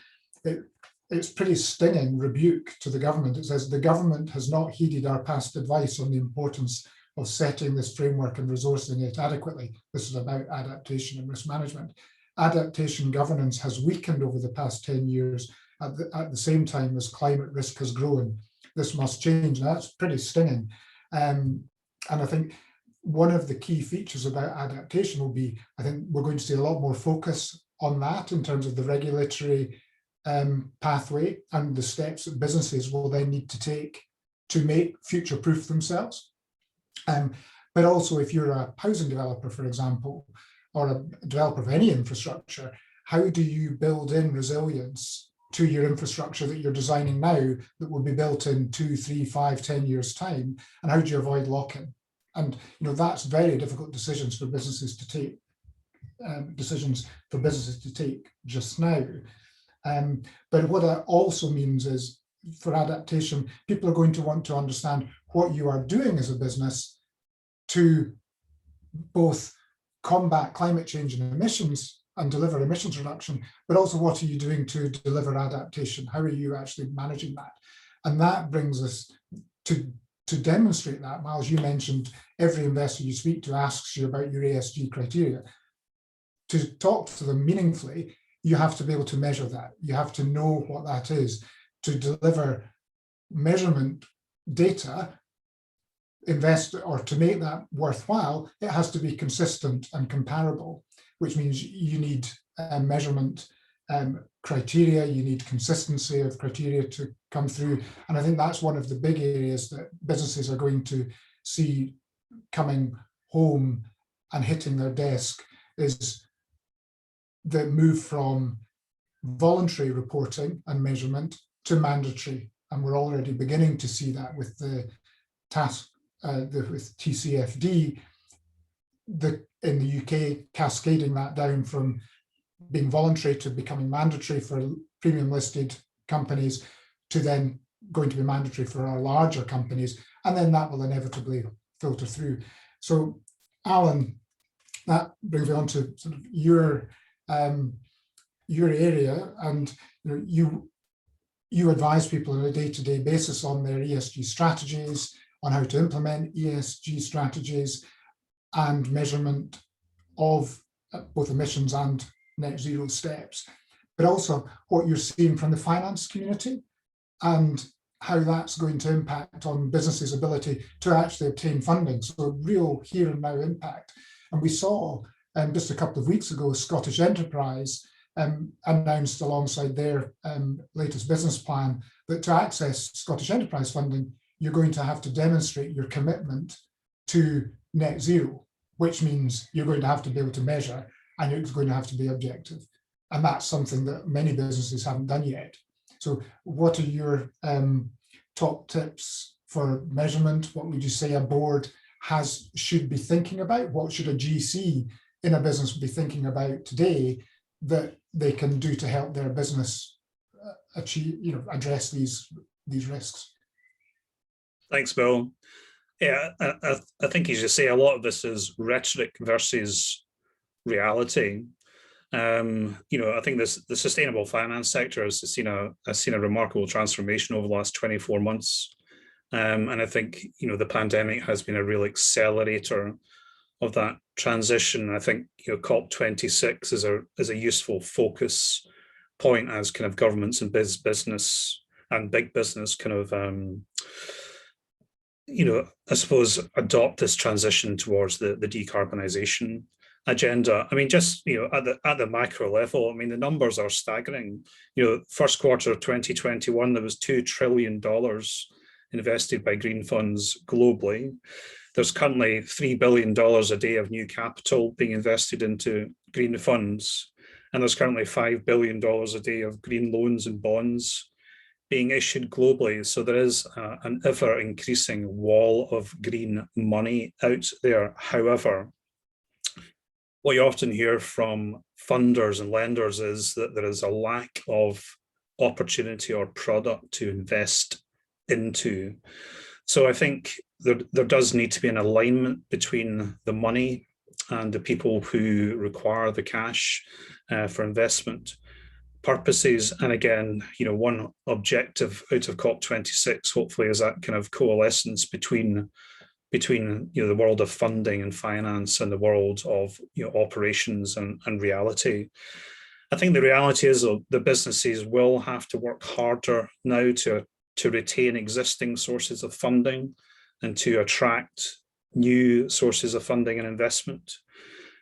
S1: It's pretty stinging rebuke to the government. It says, the government has not heeded our past advice on the importance of setting this framework and resourcing it adequately. This is about adaptation and risk management. Adaptation governance has weakened over the past 10 years at the same time as climate risk has grown. This must change. Now, that's pretty stinging. And I think one of the key features about adaptation will be, I think we're going to see a lot more focus on that in terms of the regulatory pathway and the steps that businesses will then need to take to make future-proof themselves. But also, if you're a housing developer, for example, or a developer of any infrastructure, how do you build in resilience to your infrastructure that you're designing now that will be built in 2, 3, 5, 10 years' time? And how do you avoid lock-in? And that's very difficult decisions for businesses to take, just now. But what that also means is, for adaptation, people are going to want to understand what you are doing as a business to both combat climate change and emissions and deliver emissions reduction, but also what are you doing to deliver adaptation? How are you actually managing that? And that brings us to demonstrate that. Miles, you mentioned every investor you speak to asks you about your ESG criteria. To talk to them meaningfully, you have to be able to measure that. You have to know what that is. To deliver measurement data, or to make that worthwhile, it has to be consistent and comparable, which means you need measurement criteria, you need consistency of criteria to come through. And I think that's one of the big areas that businesses are going to see coming home and hitting their desk, is the move from voluntary reporting and measurement to mandatory. And we're already beginning to see that with the task, with TCFD, in the UK, cascading that down from being voluntary to becoming mandatory for premium listed companies, to then going to be mandatory for our larger companies. And then that will inevitably filter through. So, Alan, that brings me on to sort of your area, and you advise people on a day-to-day basis on their ESG strategies, on how to implement ESG strategies and measurement of both emissions and net zero steps, but also what you're seeing from the finance community and how that's going to impact on businesses' ability to actually obtain funding. So real here and now impact. And we saw just a couple of weeks ago, Scottish Enterprise announced alongside their latest business plan that to access Scottish Enterprise funding, you're going to have to demonstrate your commitment to net zero, which means you're going to have to be able to measure, and it's going to have to be objective. And that's something that many businesses haven't done yet. So what are your top tips for measurement? What would you say a board should be thinking about? What should a GC in a business be thinking about today that they can do to help their business address these risks?
S6: Thanks, Bill. Yeah, I think, as you say, a lot of this is rhetoric versus reality. I think the sustainable finance sector has seen a remarkable transformation over the last 24 months. And I think, the pandemic has been a real accelerator of that transition. I think, COP26 is a useful focus point as kind of governments and business and big business kind of, I suppose, adopt this transition towards the decarbonisation agenda. I mean, just at the macro level, I mean, the numbers are staggering. First quarter of 2021, there was $2 trillion invested by green funds globally. There's currently $3 billion a day of new capital being invested into green funds, and there's currently $5 billion a day of green loans and bonds being issued globally. So there is an ever increasing wall of green money out there. However, what you often hear from funders and lenders is that there is a lack of opportunity or product to invest into. So I think there does need to be an alignment between the money and the people who require the cash for investment purposes. And again, one objective out of COP26 hopefully is that kind of coalescence between the world of funding and finance and the world of operations and reality. I think the reality is the businesses will have to work harder now to retain existing sources of funding and to attract new sources of funding and investment.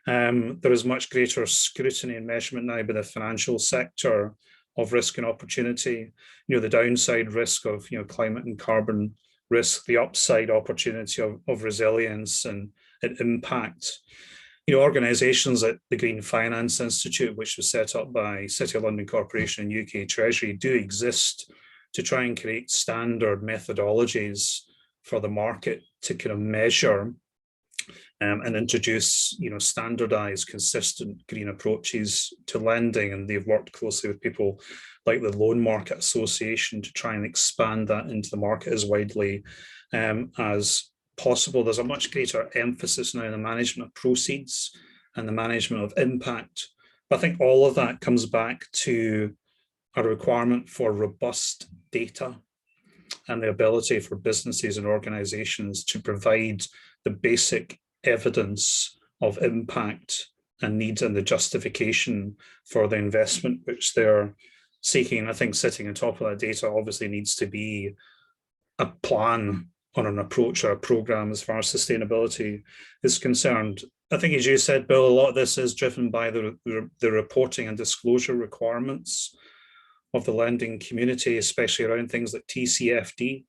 S6: There is much greater scrutiny and measurement now by the financial sector of risk and opportunity. The downside risk of climate and carbon risk, the upside opportunity of resilience and impact. Organisations like the Green Finance Institute, which was set up by City of London Corporation and UK Treasury, do exist to try and create standard methodologies for the market to kind of measure and introduce, standardized, consistent green approaches to lending. And they've worked closely with people like the Loan Market Association to try and expand that into the market as widely as possible. There's a much greater emphasis now in the management of proceeds and the management of impact. But I think all of that comes back to a requirement for robust data and the ability for businesses and organizations to provide the basic evidence of impact and needs and the justification for the investment which they're seeking. I think sitting on top of that data obviously needs to be a plan on an approach or a program as far as sustainability is concerned. I think, as you said, Bill, a lot of this is driven by the reporting and disclosure requirements of the lending community, especially around things like TCFD,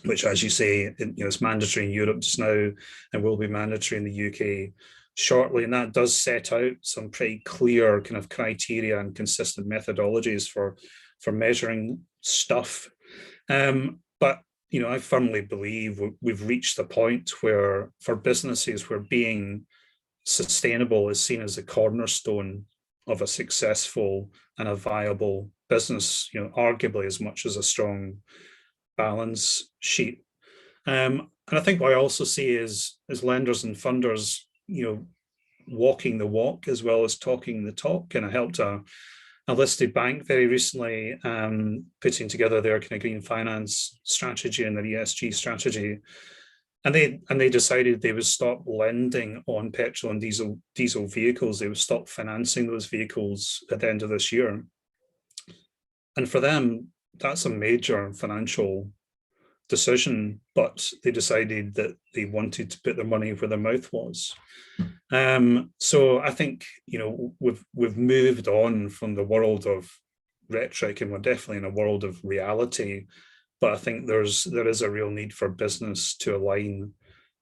S6: which, as you say, is mandatory in Europe just now and will be mandatory in the UK shortly. And that does set out some pretty clear kind of criteria and consistent methodologies for measuring stuff. But I firmly believe we've reached the point where, for businesses, where being sustainable is seen as a cornerstone of a successful and a viable business, arguably as much as a strong balance sheet. And I think what I also see is lenders and funders, walking the walk as well as talking the talk. And I helped a listed bank very recently putting together their kind of green finance strategy and their ESG strategy. And they decided they would stop lending on petrol and diesel vehicles. They would stop financing those vehicles at the end of this year. And for them, that's a major financial decision, but they decided that they wanted to put their money where their mouth was. So I think, we've moved on from the world of rhetoric, and we're definitely in a world of reality. But I think there is a real need for business to align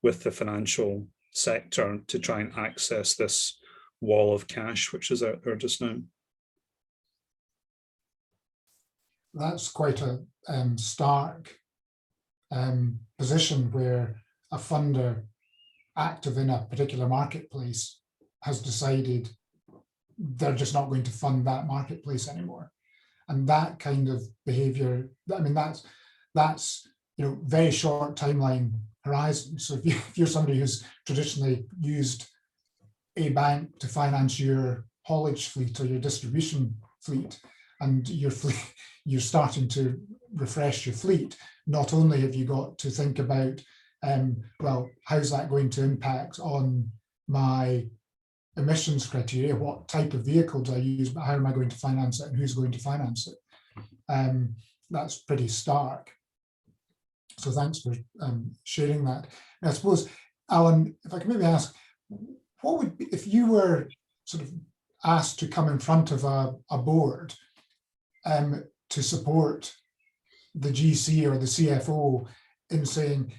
S6: with the financial sector to try and access this wall of cash which is out there just now.
S1: That's quite a stark position, where a funder active in a particular marketplace has decided they're just not going to fund that marketplace anymore. And that kind of behavior, I mean, that's very short timeline horizon. So if you're somebody who's traditionally used a bank to finance your haulage fleet or your distribution fleet, and you're starting to refresh your fleet, not only have you got to think about, well, how's that going to impact on my emissions criteria? What type of vehicle do I use, but how am I going to finance it and who's going to finance it? That's pretty stark. So thanks for sharing that. And I suppose, Alan, if I can maybe ask, what would be, if you were sort of asked to come in front of a board to support the GC or the CFO in saying,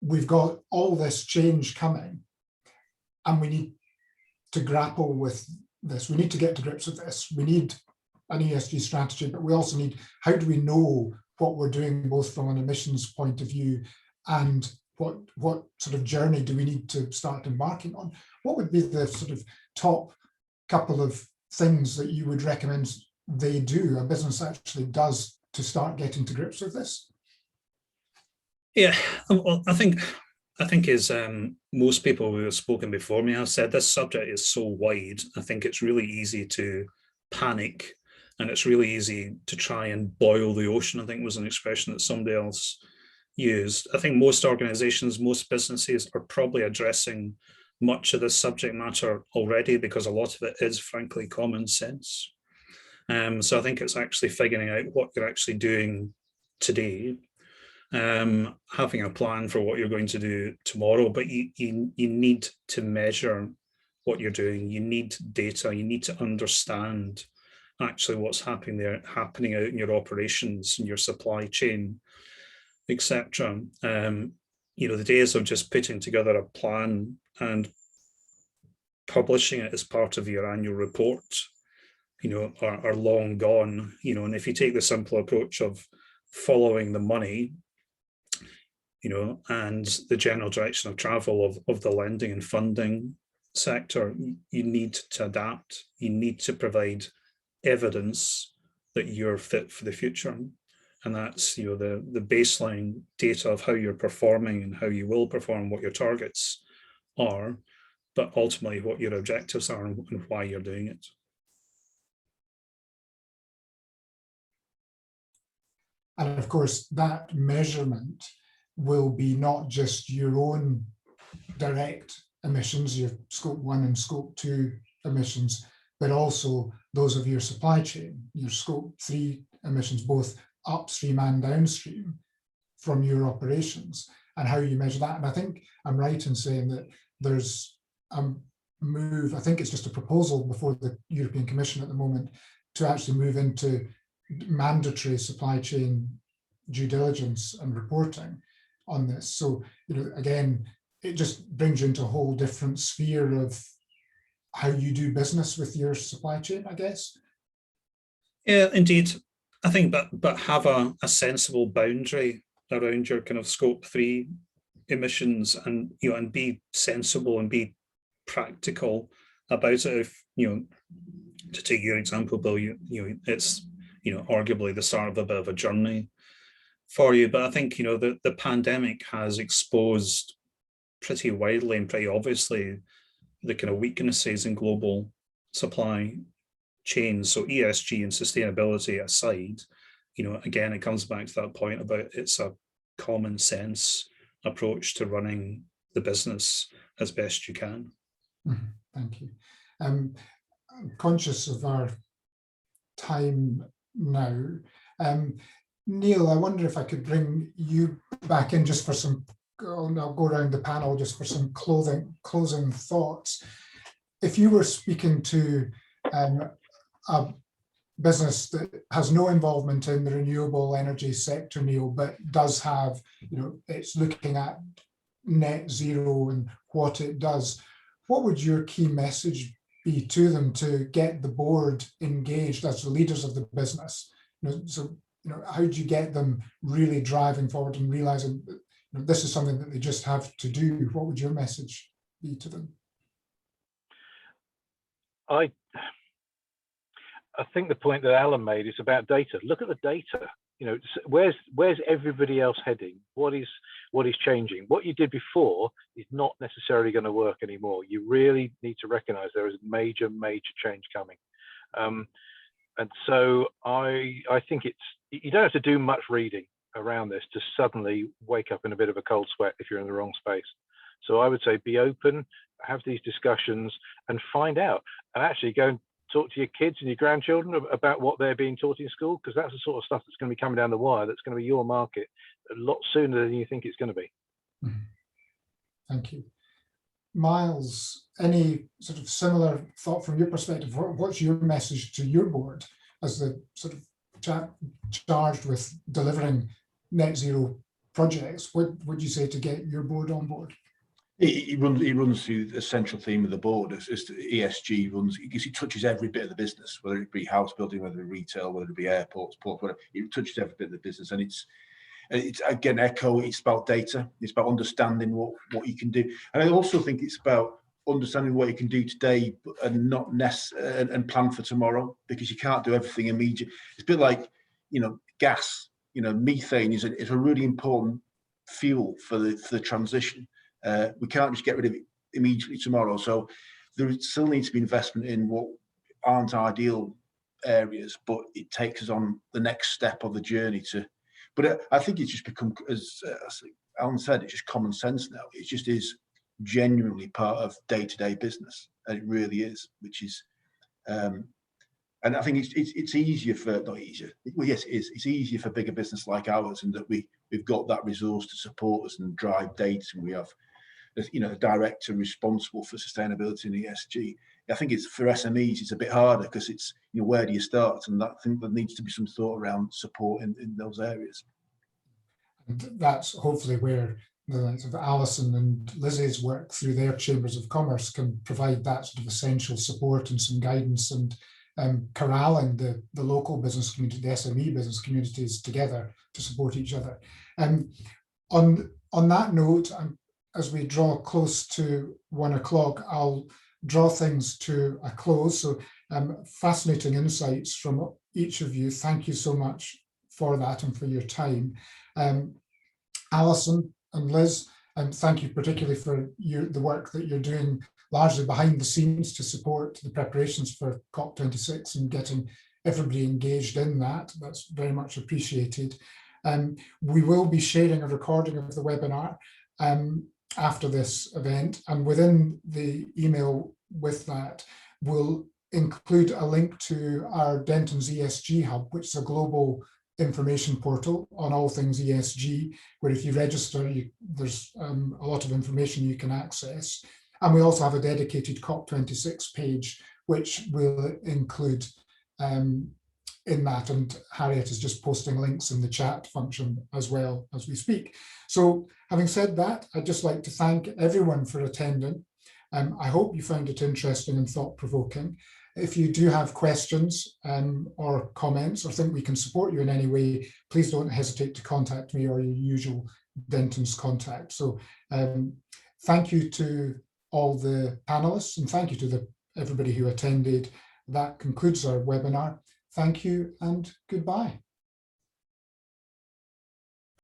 S1: we've got all this change coming and we need to grapple with this. We need to get to grips with this. We need an ESG strategy, but we also need, how do we know what we're doing both from an emissions point of view and what sort of journey do we need to start embarking on? What would be the sort of top couple of things that you would recommend they do, a business actually does, to start getting to grips with this?
S6: Yeah, well, I think as most people who have spoken before me have said, this subject is so wide. I think it's really easy to panic, and it's really easy to try and boil the ocean, I think was an expression that somebody else used. I think most organizations, most businesses are probably addressing much of this subject matter already, because a lot of it is frankly common sense. So I think it's actually figuring out what you're actually doing today, having a plan for what you're going to do tomorrow, but you need to measure what you're doing. You need data. You need to understand actually what's happening out in your operations and your supply chain, etc. The days of just putting together a plan and publishing it as part of your annual report, are long gone. And if you take the simple approach of following the money, and the general direction of travel of the lending and funding sector, you need to adapt. You need to provide evidence that you're fit for the future. And that's, the baseline data of how you're performing and how you will perform, what your targets are, but ultimately what your objectives are and why you're doing it.
S1: And of course, that measurement will be not just your own direct emissions, your scope 1 and scope 2 emissions, but also those of your supply chain, your scope 3 emissions, both upstream and downstream from your operations, and how you measure that. And I think I'm right in saying that there's a move, I think it's just a proposal before the European Commission at the moment, to actually move into mandatory supply chain due diligence and reporting on this. So, again, it just brings you into a whole different sphere of how you do business with your supply chain, I guess.
S6: Yeah, indeed. I think, but have a sensible boundary around your kind of scope 3 emissions, and and be sensible and be practical about it. If to take your example, Bill, it's arguably the start of a bit of a journey for you. But I think the pandemic has exposed pretty widely and pretty obviously the kind of weaknesses in global supply chains. So ESG and sustainability aside, again, it comes back to that point about it's a common sense approach to running the business as best you can.
S1: Thank you. I'm conscious of our time now. Neil, I wonder if I could bring you back in just for some, I'll go around the panel just for some closing thoughts. If you were speaking to a business that has no involvement in the renewable energy sector, Neil, but does have, it's looking at net zero and what it does, what would your key message be to them to get the board engaged as the leaders of the business? How do you get them really driving forward and realizing that this is something that they just have to do? What would your message be to them?
S3: I think the point that Alan made is about data. Look at the data. You know, where's everybody else heading? What is changing? What you did before is not necessarily going to work anymore. You really need to recognise there is major change coming. And so I think you don't have to do much reading around this to suddenly wake up in a bit of a cold sweat if you're in the wrong space. So I would say be open, have these discussions, and find out, and actually go and talk to your kids and your grandchildren about what they're being taught in school, because that's the sort of stuff that's going to be coming down the wire. That's going to be your market a lot sooner than you think it's going to be.
S1: Thank you. Miles, any sort of similar thought from your perspective? What's your message to your board as the sort of charged with delivering net zero projects? What would you say to get your board on board?
S5: He runs through the central theme of the board as ESG runs, because it touches every bit of the business, whether it be house building, whether it be retail, whether it be airports, ports, whatever. It touches every bit of the business, and it's again echo. It's about data. It's about understanding what you can do, and I also think it's about understanding what you can do today and not and plan for tomorrow, because you can't do everything immediately. It's a bit like, you know, gas. You know, methane is a really important fuel for the transition. We can't just get rid of it immediately tomorrow. So there still needs to be investment in what aren't ideal areas, but it takes us on the next step of the journey to. But I think it's just become, as Alan said, it's just common sense now. It just is genuinely part of day-to-day business, and it really is, which is. And I think it's easier for, not easier. Well, yes, it is. It's easier for bigger business like ours, and that we've got that resource to support us and drive data, and we have, you know, a director responsible for sustainability and ESG. I think it's for SMEs, it's a bit harder, because it's, you know, where do you start? And I think there needs to be some thought around support in those areas.
S1: And that's hopefully where the likes of Alison and Lizzie's work through their chambers of commerce can provide that sort of essential support and some guidance, and corralling the local business community, the SME business communities together to support each other. On that note, as we draw close to 1 o'clock, I'll draw things to a close. So fascinating insights from each of you. Thank you so much for that and for your time. Alison and Liz, thank you particularly for the work that you're doing largely behind the scenes to support the preparations for COP26 and getting everybody engaged in that. That's very much appreciated. We will be sharing a recording of the webinar after this event, and within the email with that, we'll include a link to our Denton's ESG Hub, which is a global information portal on all things ESG, where if you register, there's a lot of information you can access. And we also have a dedicated COP26 page, which will include in that, and Harriet is just posting links in the chat function as well as we speak. So having said that, I'd just like to thank everyone for attending. I hope you found it interesting and thought-provoking. If you do have questions or comments, or think we can support you in any way, please don't hesitate to contact me or your usual Denton's contact. So thank you to all the panelists, and thank you to everybody who attended. That concludes our webinar. Thank you and goodbye.